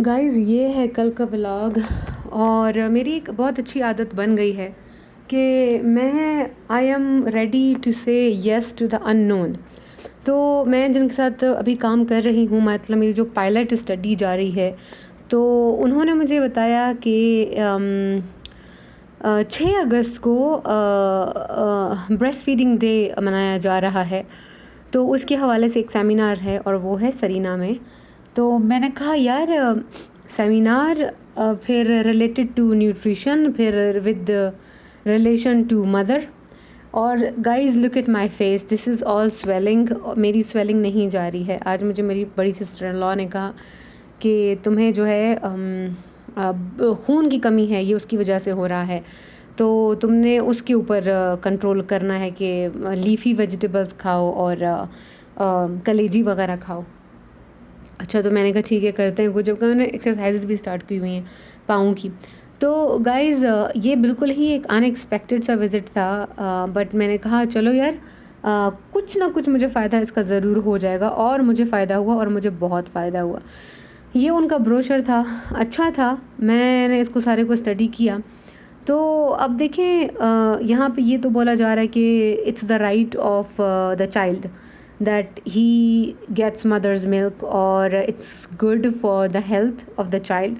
Guys ये है कल का व्लॉग। और मेरी एक बहुत अच्छी आदत बन गई है कि मैं आई एम रेडी टू से येस टू द अननोन। तो मैं जिनके साथ अभी काम कर रही हूँ, मतलब मेरी जो पायलट स्टडी जा रही है, तो उन्होंने मुझे बताया कि 6 अगस्त को ब्रेस्ट फीडिंग डे मनाया जा रहा है। तो उसके हवाले से एक सेमिनार है और वो है सरीना में। तो मैंने कहा यार, सेमिनार फिर रिलेटेड टू न्यूट्रिशन, फिर विद रिलेशन टू मदर। और guys look at my face, this is all swelling. मेरी स्वेलिंग नहीं जा रही है। आज मुझे मेरी बड़ी सिस्टर इन लॉ ने कहा कि तुम्हें जो है खून की कमी है, ये उसकी वजह से हो रहा है, तो तुमने उसके ऊपर कंट्रोल करना है कि लीफी वेजिटेबल्स खाओ और कलेजी वगैरह खाओ। अच्छा, तो मैंने कहा ठीक है करते हैं कुछ। जबकि मैंने एक्सरसाइजेस भी स्टार्ट की हुई हैं पाँव की। तो गाइज़ ये बिल्कुल ही एक अनएक्सपेक्टेड सा विज़िट था, बट मैंने कहा चलो यार, कुछ ना कुछ मुझे फ़ायदा इसका ज़रूर हो जाएगा। और मुझे फ़ायदा हुआ और मुझे बहुत फ़ायदा हुआ। ये उनका ब्रोशर था, अच्छा था, मैंने इसको सारे को स्टडी किया। तो अब देखें, यहाँ पे ये तो बोला जा रहा है कि it's the right of the child that he gets mother's milk और it's good for the health of the child.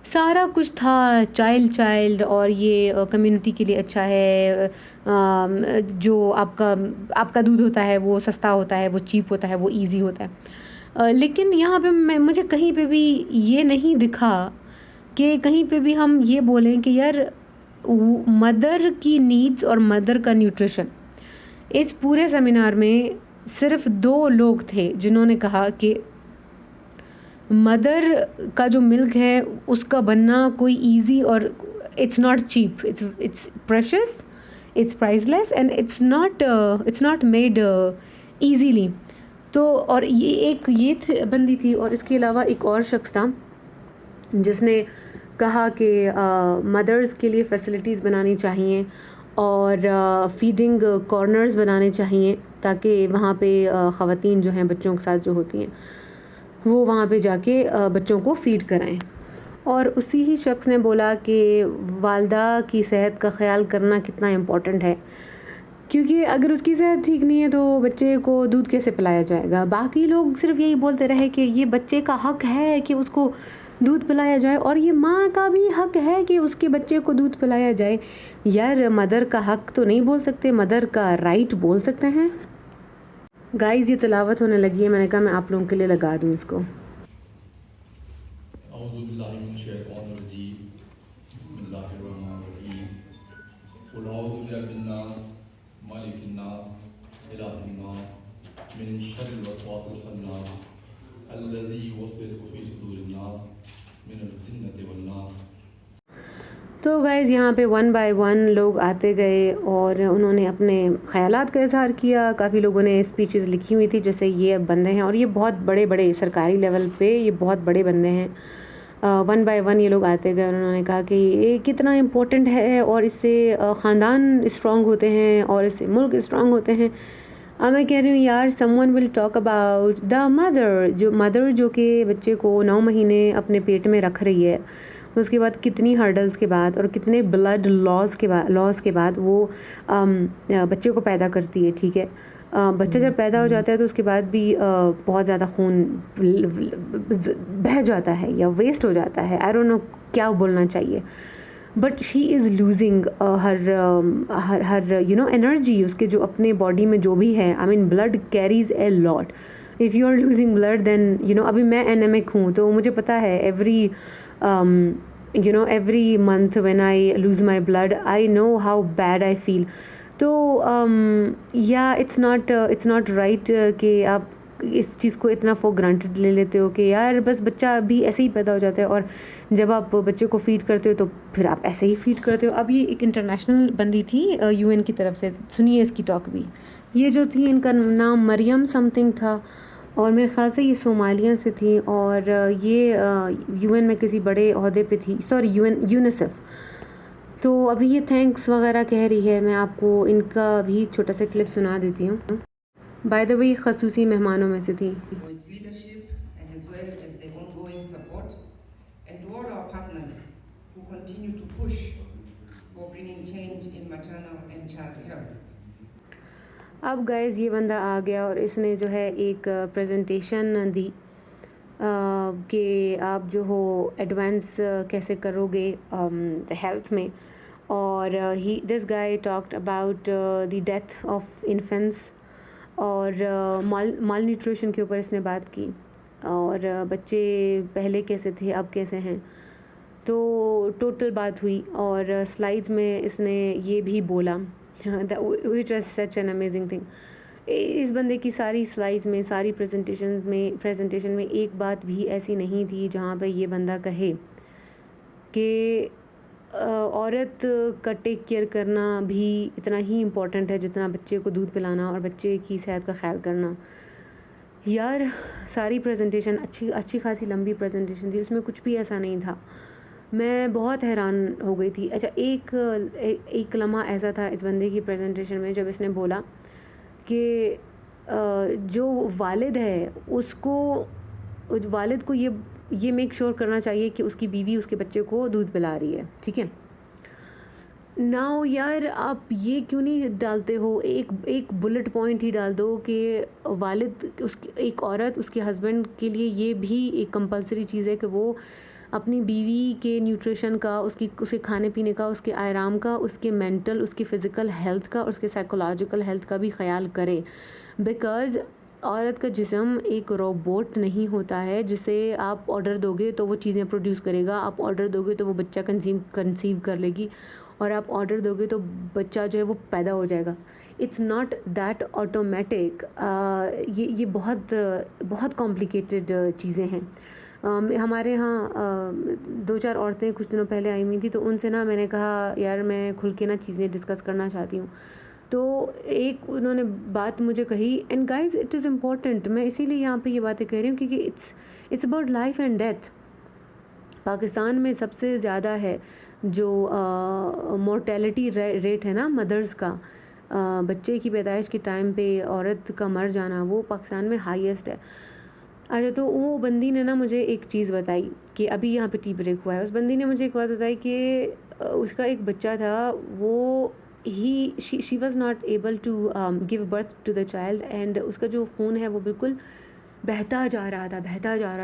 सारा कुछ था, चाइल्ड और ये कम्युनिटी के लिए अच्छा है। जो आपका दूध होता है वो सस्ता होता है, वो चीप होता है, वो इजी होता है। लेकिन यहाँ पे मुझे कहीं पे भी ये नहीं दिखा कि कहीं पे भी हम ये बोलें कि यार मदर की नीड्स और मदर का न्यूट्रिशन। इस पूरे सेमिनार में सिर्फ 2 लोग थे जिन्होंने कहा कि मदर का जो मिल्क है उसका बनना कोई इजी और it's not cheap, it's precious, it's priceless and it's not made easily. तो और ये एक बंदी थी और इसके अलावा एक और शख्स था जिसने कहा कि मदर्स के लिए फैसिलिटीज़ बनानी चाहिए और फीडिंग कॉर्नर्स बनाने चाहिए ताकि वहाँ पे ख़वातीन जो हैं बच्चों के साथ जो होती हैं वो वहाँ पे जाके बच्चों को फ़ीड कराएं। और उसी ही शख्स ने बोला कि वालदा की सेहत का ख़याल करना कितना इम्पोर्टेंट है, क्योंकि अगर उसकी सेहत ठीक नहीं है तो बच्चे को दूध कैसे पिलाया जाएगा। बाकी लोग सिर्फ यही बोलते रहे कि ये बच्चे का हक़ है कि उसको दूध पिलाया जाए और ये माँ का भी हक़ है कि उसके बच्चे को दूध पिलाया जाए। यार मदर का हक़ तो नहीं बोल सकते, मदर का राइट बोल सकते हैं। गाइज़ ये तिलावत होने लगी है, मैंने कहा मैं आप लोगों के लिए लगा दूँ इसको। तो गाइज़ यहाँ पे 1 बाय 1 लोग आते गए और उन्होंने अपने ख़यालात का इज़हार किया। काफ़ी लोगों ने स्पीचेस लिखी हुई थी, जैसे ये बंदे हैं और ये बहुत बड़े सरकारी लेवल पे ये बहुत बड़े बंदे हैं। 1 बाय 1 ये लोग आते गए और उन्होंने कहा कि ये कितना इम्पोर्टेंट है और इससे ख़ानदान स्ट्रॉन्ग होते हैं और इससे मुल्क स्ट्रॉन्ग होते हैं। अब मैं कह रही हूँ यार, someone will talk about the mother जो कि बच्चे को 9 महीने अपने पेट में रख रही है। उसके बाद कितनी हर्डल्स के बाद और कितने ब्लड लॉस के बाद वो बच्चे को पैदा करती है, ठीक है। बच्चा जब पैदा हो जाता है तो उसके बाद भी बहुत ज़्यादा खून बह जाता है या वेस्ट हो जाता है, आई डोंट नो क्या बोलना चाहिए, but she is losing her energy. उसके जो अपने बॉडी में जो भी है, I mean blood carries a lot. If you are losing blood then अभी मैं एनेमिक हूँ तो मुझे पता है every month when I lose my blood I know how bad I feel. तो it's not right कि आप इस चीज़ को इतना फॉर ग्रांटेड ले लेते हो कि यार बस बच्चा भी ऐसे ही पैदा हो जाता है और जब आप बच्चे को फ़ीड करते हो तो फिर आप ऐसे ही फ़ीड करते हो। अब ये एक इंटरनेशनल बंदी थी UN की तरफ से, सुनिए इसकी टॉक भी। ये जो थी इनका नाम मरियम समथिंग था और मेरे ख़्याल से ये सोमालिया से थी और ये UN में किसी बड़े ओहदे पे थी, सॉरी यूनिसेफ। तो अभी ये थैंक्स वगैरह कह रही है। मैं आपको इनका भी छोटा सा क्लिप सुना देती हूँ। बाय द वे खसूसी मेहमानों में से थी। and to all our partners who continue to push for bringing change in maternal and child health. अब गाइस ये बंदा आ गया और इसने जो है एक प्रेजेंटेशन दी कि आप जो हो एडवांस कैसे करोगे हेल्थ में, और he this guy talked about the death of infants और माल न्यूट्रिशन के ऊपर इसने बात की, और बच्चे पहले कैसे थे अब कैसे हैं, तो टोटल बात हुई। और स्लाइड्स में इसने ये भी बोला which was such an amazing thing. इस बंदे की सारी स्लाइड्स में, सारी प्रेजेंटेशन में एक बात भी ऐसी नहीं थी जहाँ पे ये बंदा कहे कि औरत का टेक केयर करना भी इतना ही इम्पोर्टेंट है जितना बच्चे को दूध पिलाना और बच्चे की सेहत का ख्याल करना। यार सारी प्रेजेंटेशन अच्छी खासी लंबी प्रेजेंटेशन थी, उसमें कुछ भी ऐसा नहीं था। मैं बहुत हैरान हो गई थी। अच्छा, एक लम्हा ऐसा था इस बंदे की प्रेजेंटेशन में जब इसने बोला कि जो वालिद है वालिद को ये मेक श्योर करना चाहिए कि उसकी बीवी उसके बच्चे को दूध पिला रही है, ठीक है। नाउ यार आप ये क्यों नहीं डालते हो, एक बुलेट पॉइंट ही डाल दो कि वालिद एक औरत उसके हस्बैंड के लिए ये भी एक कंपलसरी चीज़ है कि वो अपनी बीवी के न्यूट्रिशन का, उसके खाने पीने का, उसके आराम का, उसके मेंटल, उसके फ़िज़िकल हेल्थ का और उसके साइकोलॉजिकल हेल्थ का भी ख्याल करे। बिकॉज़ औरत का जिस्म एक रोबोट नहीं होता है जिसे आप ऑर्डर दोगे तो वो चीज़ें प्रोड्यूस करेगा, आप ऑर्डर दोगे तो वो बच्चा कंसीव कर लेगी, और आप ऑर्डर दोगे तो बच्चा जो है वो पैदा हो जाएगा। It's not that automatic. ये बहुत कॉम्प्लिकेटेड चीज़ें हैं। हमारे यहाँ 2-4 औरतें कुछ दिनों पहले आई हुई थी, तो उनसे ना मैंने कहा यार मैं खुल के ना चीज़ें डिस्कस करना चाहती हूँ। तो एक उन्होंने बात मुझे कही, and guys it is important. मैं इसीलिए यहाँ पे ये बातें कह रही हूँ क्योंकि it's about life and death. Pakistan में सबसे ज़्यादा है जो मोर्टेलिटी रेट है ना मदर्स का, बच्चे की पैदाइश के टाइम पे औरत का मर जाना, वो पाकिस्तान में हाईएस्ट है। अच्छा, तो वो बंदी ने ना मुझे एक चीज़ बताई कि अभी यहाँ पे टी ब्रेक हुआ है। उस बंदी ने मुझे एक बात बताई कि उसका एक बच्चा था, वो she was not able to give birth to the child, and उसका जो खून है वो बिल्कुल बहता जा रहा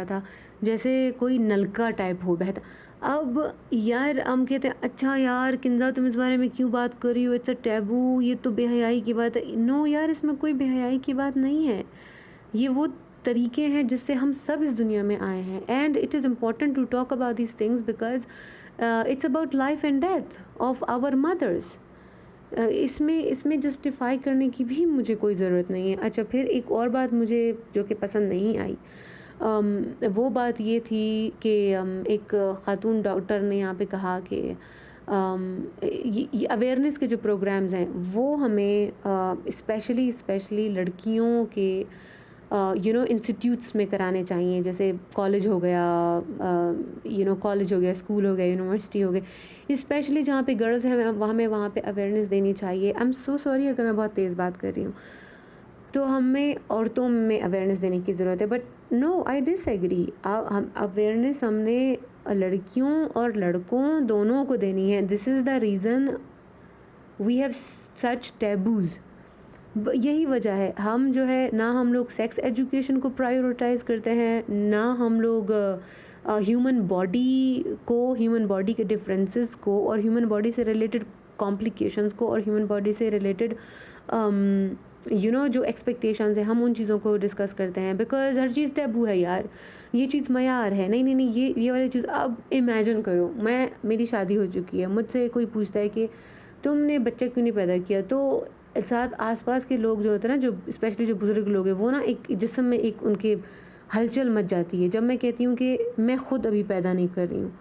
था जैसे कोई नलका टाइप हो बहता। अब यार हम कहते हैं अच्छा यार किंजा तुम इस बारे में क्यों बात कर रही हो, इट्स अ टैबू, ये तो बेहयाई की बात है। नो यार, इसमें कोई बेहयाई की बात नहीं है। ये वो तरीके हैं जिससे हम सब इस दुनिया में आए हैं, and it is important to talk about these things because it's about life and death of our mothers. इसमें जस्टिफाई करने की भी मुझे कोई ज़रूरत नहीं है। अच्छा, फिर एक और बात मुझे जो कि पसंद नहीं आई, वो बात ये थी कि एक ख़ातून डॉक्टर ने यहाँ पे कहा कि ये अवेयरनेस के जो प्रोग्राम्स हैं वो हमें स्पेशली लड़कियों के इंस्टीट्यूट्स में कराने चाहिए, जैसे कॉलेज हो गया, स्कूल हो गया, यूनिवर्सिटी हो गई, स्पेशली जहाँ पे गर्ल्स हैं वहाँ पे अवेयरनेस देनी चाहिए। आई एम सो सॉरी अगर मैं बहुत तेज़ बात कर रही हूँ, तो हमें औरतों में अवेयरनेस देने की ज़रूरत है, बट नो आई डिसएग्री। हम अवेयरनेस हमने लड़कियों और लड़कों दोनों को देनी है। This is the reason we have such taboos. यही वजह है हम जो है ना हम लोग सेक्स एजुकेशन को प्रायोरिटाइज़ करते हैं, ना हम लोग ह्यूमन बॉडी के डिफरेंसेस को और ह्यूमन बॉडी से रिलेटेड कॉम्प्लिकेशंस को और ह्यूमन बॉडी से रिलेटेड जो एक्सपेक्टेशंस हैं हम उन चीज़ों को डिस्कस करते हैं, बिकॉज हर चीज़ टैबू है यार। ये चीज़ मयार है, नहीं ये वाली चीज़। अब इमेजिन करो, मेरी शादी हो चुकी है, मुझसे कोई पूछता है कि तुमने बच्चा क्यों नहीं पैदा किया, तो साथ आसपास के लोग जो होते हैं ना, जो स्पेशली जो बुज़ुर्ग लोग हैं, वो ना एक जिस्म में एक उनके हलचल मच जाती है जब मैं कहती हूँ कि मैं ख़ुद अभी पैदा नहीं कर रही हूँ।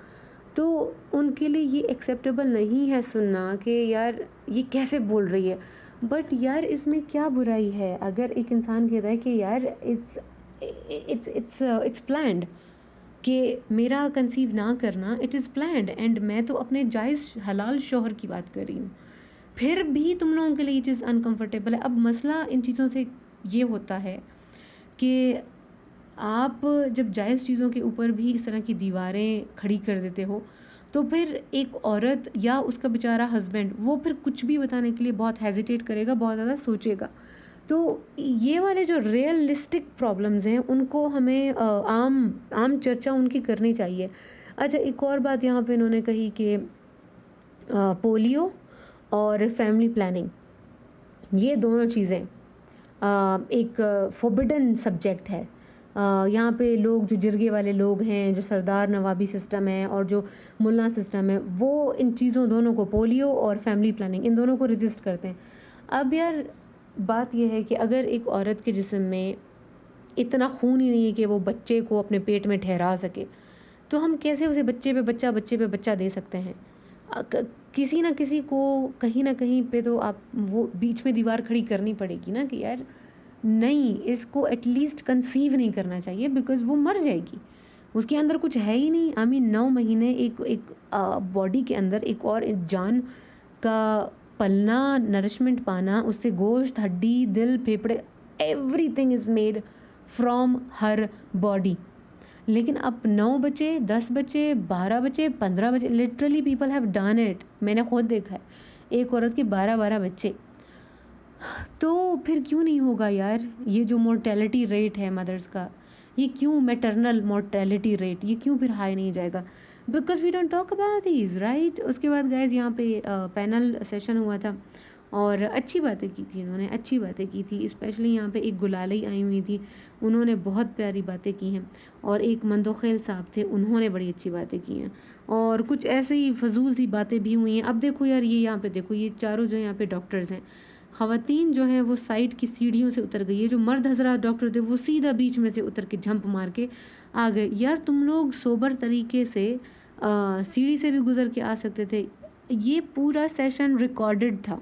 तो उनके लिए ये एक्सेप्टेबल नहीं है सुनना कि यार ये कैसे बोल रही है। बट यार इसमें क्या बुराई है अगर एक इंसान कहता है कि यार इट्स प्लान्ड, कि मेरा कंसीव ना करना इट इज़ प्लान्ड, एंड मैं तो अपने जायज़ हलाल शौहर की बात कर रही हूँ, फिर भी तुम लोगों के लिए ये चीज़ अनकंफर्टेबल है। अब मसला इन चीज़ों से ये होता है कि आप जब जायज़ चीज़ों के ऊपर भी इस तरह की दीवारें खड़ी कर देते हो, तो फिर एक औरत या उसका बेचारा हस्बैंड वो फिर कुछ भी बताने के लिए बहुत हेजिटेट करेगा, बहुत ज़्यादा सोचेगा। तो ये वाले जो रियलिस्टिक प्रॉब्लम्स हैं उनको हमें आम आम चर्चा उनकी करनी चाहिए। अच्छा, एक और बात यहाँ पे इन्होंने कही कि पोलियो और फैमिली प्लानिंग, ये दोनों चीज़ें एक फोरबिडन सब्जेक्ट है। यहाँ पे लोग जो जिरगे वाले लोग हैं, जो सरदार नवाबी सिस्टम है और जो मुल्ला सिस्टम है, वो इन चीज़ों दोनों को, पोलियो और फैमिली प्लानिंग, इन दोनों को रेजिस्ट करते हैं। अब यार बात यह है कि अगर एक औरत के जिस्म में इतना खून ही नहीं है कि वो बच्चे को अपने पेट में ठहरा सके, तो हम कैसे उसे बच्चे पे बच्चा दे सकते हैं? किसी ना किसी को कहीं ना कहीं पे तो आप वो बीच में दीवार खड़ी करनी पड़ेगी ना कि यार नहीं, इसको एटलीस्ट कंसीव नहीं करना चाहिए, बिकॉज़ वो मर जाएगी, उसके अंदर कुछ है ही नहीं। आई मीन 9 महीने एक बॉडी के अंदर एक और एक जान का पलना, नरिशमेंट पाना, उससे गोश्त, हड्डी, दिल, फेफड़े, everything is made from her body. लेकिन अब 9 बच्चे, 10 बच्चे, 12 बच्चे, 15 बच्चे, literally people have done it. मैंने खुद देखा है एक औरत के 12-12 बच्चे। तो फिर क्यों नहीं होगा यार? ये जो मोर्टेलिटी रेट है मदर्स का, ये क्यों, मैटरनल मोर्टेलिटी रेट, ये क्यों फिर हाई नहीं जाएगा? Because we don't talk about these, right? उसके बाद गाइज यहाँ पे पैनल सेशन हुआ था और अच्छी बातें की थी इन्होंने, अच्छी बातें की थी। स्पेशली यहाँ पे एक गुलाली आई हुई थी, उन्होंने बहुत प्यारी बातें की हैं। और एक मंदोखेल साहब थे, उन्होंने बड़ी अच्छी बातें की हैं। और कुछ ऐसे ही फजूल सी बातें भी हुई हैं। अब देखो यार, ये यहाँ पे देखो, ये चारों जो यहाँ पे डॉक्टर्स हैं, ख़वातीन जो हैं वो साइड की सीढ़ियों से उतर गई है, जो मर्द हजरात डॉक्टर थे वो सीधा बीच में से उतर के झंप मार के आ गए। यार तुम लोग सोबर तरीके से सीढ़ी से भी गुजर के आ सकते थे। ये पूरा सेशन रिकॉर्डेड था,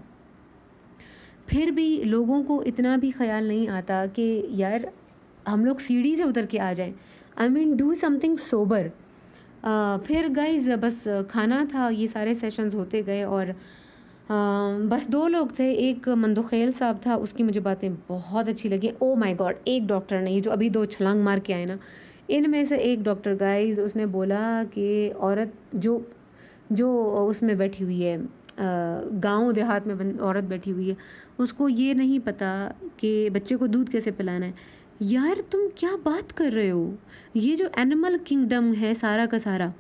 फिर भी लोगों को इतना भी ख्याल नहीं आता कि यार हम लोग सीढ़ी से उतर के आ जाएं। I mean do something sober. फिर गाइज बस खाना था, ये सारे सेशंस होते गए और बस 2 लोग थे। एक मंदोखेल साहब था, उसकी मुझे बातें बहुत अच्छी लगी। ओ माय गॉड, एक डॉक्टर नहीं, जो अभी 2 छलांग मार के आए ना, इनमें से एक डॉक्टर गाइज, उसने बोला कि औरत जो जो उसमें बैठी हुई है, गांव देहात में औरत बैठी हुई है, उसको ये नहीं पता कि बच्चे को दूध कैसे पिलाना है। यार तुम क्या बात कर रहे हो? ये जो एनिमल किंगडम है सारा का सारा,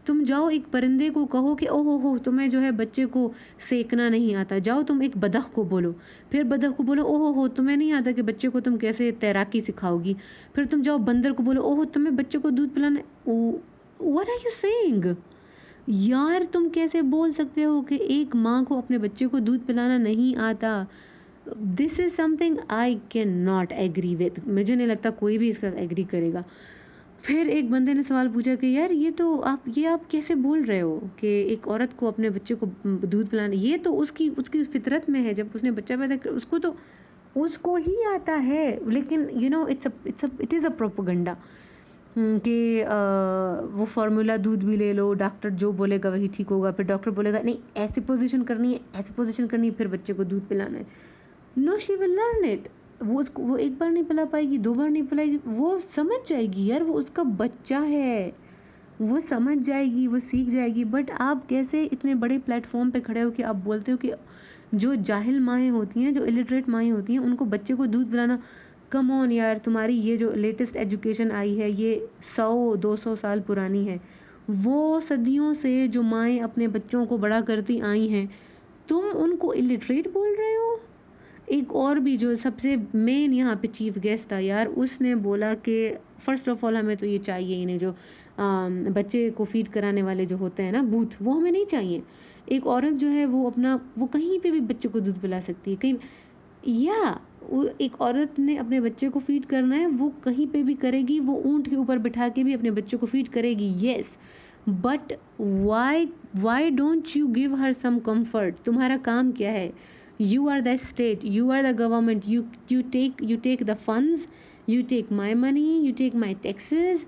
तुम जाओ एक परिंदे को कहो कि ओहो हो तुम्हें जो है बच्चे को सेकना नहीं आता, जाओ तुम एक बदख को बोलो, फिर बदख को बोलो ओहो हो तुम्हें नहीं आता कि बच्चे को तुम कैसे तैराकी सिखाओगी, फिर तुम जाओ बंदर को बोलो ओहो तुम्हें बच्चे को दूध पिलाना। What are you saying? यार तुम कैसे बोल सकते हो कि एक माँ को अपने बच्चे को दूध पिलाना नहीं आता? This is something I can not agree with. मुझे नहीं लगता कोई भी इसका एग्री करेगा। फिर एक बंदे ने सवाल पूछा कि यार ये तो आप कैसे बोल रहे हो कि एक औरत को अपने बच्चे को दूध पिलाना, ये तो उसकी फितरत में है। जब उसने बच्चा पैदा कर उसको तो उसको ही आता है। लेकिन you know it is a propaganda कि वो फार्मूला दूध भी ले लो, डॉक्टर जो बोलेगा वही ठीक होगा, फिर डॉक्टर बोलेगा नहीं ऐसी पोजीशन करनी है, ऐसी पोजीशन करनी है, फिर बच्चे को दूध पिलाना है। No, she will learn it. वो एक बार नहीं पिला पाएगी, 2 बार नहीं पिलाएगी, वो समझ जाएगी यार, वो उसका बच्चा है, वो समझ जाएगी, वो सीख जाएगी। बट आप कैसे इतने बड़े प्लेटफॉर्म पे खड़े हो कि आप बोलते हो कि जो जाहिल माएँ होती हैं, जो इलिटरेट माएँ होती हैं, उनको बच्चे को दूध पिलाना। कम ऑन यार, तुम्हारी ये जो लेटेस्ट एजुकेशन आई है ये 100-200 साल पुरानी है। वो सदियों से जो माएँ अपने बच्चों को बड़ा करती आई हैं, तुम उनको इलिटरेट बोल रहे हो। एक और भी जो सबसे मेन यहाँ पे चीफ गेस्ट था यार, उसने बोला कि फ़र्स्ट ऑफ ऑल हमें तो ये चाहिए ही नहीं, जो बच्चे को फीड कराने वाले जो होते हैं ना बूथ, वो हमें नहीं चाहिए। एक औरत जो है वो कहीं पे भी बच्चे को दूध पिला सकती है, कहीं, या एक औरत ने अपने बच्चे को फीड करना है वो कहीं पे भी करेगी, वो ऊँट के ऊपर बिठा के भी अपने बच्चे को फीड करेगी, yes. But why don't you give her some comfort? तुम्हारा काम क्या है? You are the state, you are the government, you take the funds, you take my money, you take my taxes,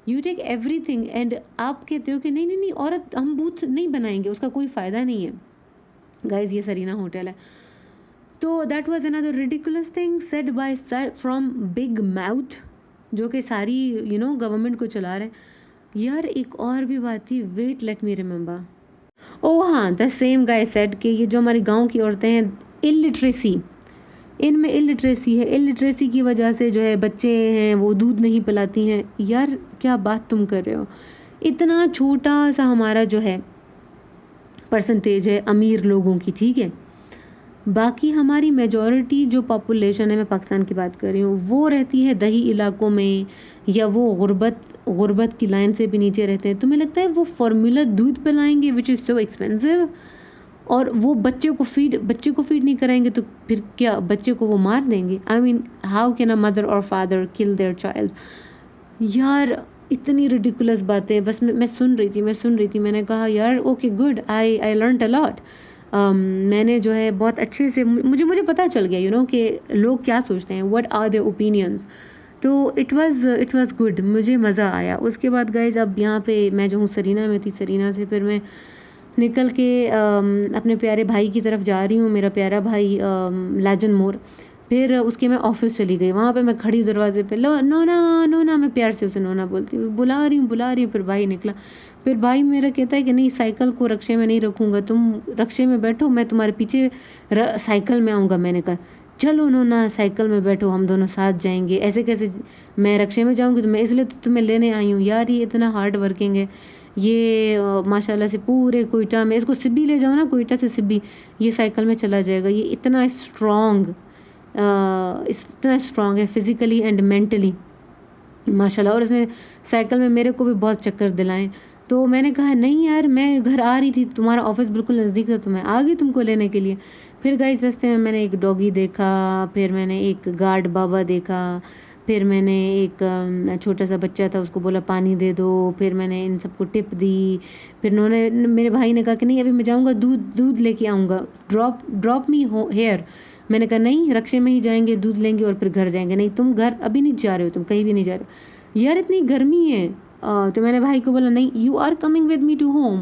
you take everything, and आप कहते हो कि नहीं औरत हम बूथ नहीं बनाएंगे, उसका कोई फ़ायदा नहीं है। गाइज ये सरीना होटल है। तो that was another ridiculous thing said by from big mouth जो कि सारी गवर्नमेंट को चला रहे हैं। यार एक और भी बात थी, वेट लेट मी रिमेंबर, ओह हाँ, द सेम गाय सेड कि ये जो हमारी गांव की औरतें हैं, इलिटरेसी, इनमें इलिटरेसी है, इलिटरेसी की वजह से जो है बच्चे हैं वो दूध नहीं पिलाती हैं। यार क्या बात तुम कर रहे हो, इतना छोटा सा हमारा जो है परसेंटेज है अमीर लोगों की, ठीक है, बाकी हमारी मेजॉरिटी जो पॉपुलेशन है, मैं पाकिस्तान की बात कर रही हूँ, वो रहती है दही इलाकों में, या वो गुर्बत की लाइन से भी नीचे रहते हैं। तुम्हें लगता है वो फार्मूला दूध पिलाएंगे विच इज़ सो एक्सपेंसिव, और वो बच्चे को फीड नहीं कराएंगे तो फिर क्या, बच्चे को वो मार देंगे? I mean how can a mother और फादर किल देयर चाइल्ड? यार इतनी रिडिकुलस बातें, बस मैं सुन रही थी। मैंने कहा यार okay good, I learned a lot. मैंने जो है बहुत अच्छे से मुझे पता चल गया कि लोग क्या सोचते हैं, व्हाट आर देयर ओपिनियंस। तो इट वाज गुड, मुझे मज़ा आया। उसके बाद गाइस अब यहाँ पे मैं जो हूँ सरीना में थी, सरीना से फिर मैं निकल के अपने प्यारे भाई की तरफ जा रही हूँ, मेरा प्यारा भाई लाजन मोर। फिर उसके मैं ऑफिस चली गई, वहाँ पे मैं खड़ी दरवाजे पे, लो नोना, मैं प्यार से उसे नोना बोलती हूँ, बुला रही हूँ। फिर भाई निकला, फिर भाई मेरा कहता है कि नहीं, साइकिल को रक्शे में नहीं रखूँगा, तुम रक्शे में बैठो, मैं तुम्हारे पीछे साइकिल में आऊँगा। मैंने कहा चलो नोना साइकिल में बैठो, हम दोनों साथ जाएंगे। ऐसे कैसे मैं रक्शे में जाऊँगी? तो मैं इसलिए तो तुम्हें लेने आई हूँ। यार ये इतना हार्ड वर्किंग है, ये माशाल्लाह से पूरे कोयटा में, इसको सिब्बी ले जाओ ना, कोयटा से सिब्बी, ये साइकिल में चला जाएगा। ये इतना स्ट्रॉन्ग है फिज़िकली एंड मेंटली माशाल्लाह। और इसने साइकिल में मेरे को भी बहुत चक्कर दिलाएं। तो मैंने कहा नहीं यार, मैं घर आ रही थी, तुम्हारा ऑफिस बिल्कुल नज़दीक था, तो मैं आ गई तुमको लेने के लिए। फिर गाइस रास्ते में मैंने एक डॉगी देखा, फिर मैंने एक गार्ड बाबा देखा, फिर मैंने एक छोटा सा बच्चा था, उसको बोला पानी दे दो, फिर मैंने इन सबको टिप दी। फिर मेरे भाई ने कहा कि नहीं अभी मैं जाऊँगा दूध लेके आऊँगा, ड्रॉप मी हेयर। मैंने कहा नहीं, रक्शे में ही जाएंगे, दूध लेंगे और फिर घर जाएंगे। नहीं तुम घर अभी नहीं जा रहे हो, तुम कहीं भी नहीं जा रहे हो, यार इतनी गर्मी है। तो मैंने भाई को बोला नहीं, you are coming with me to home,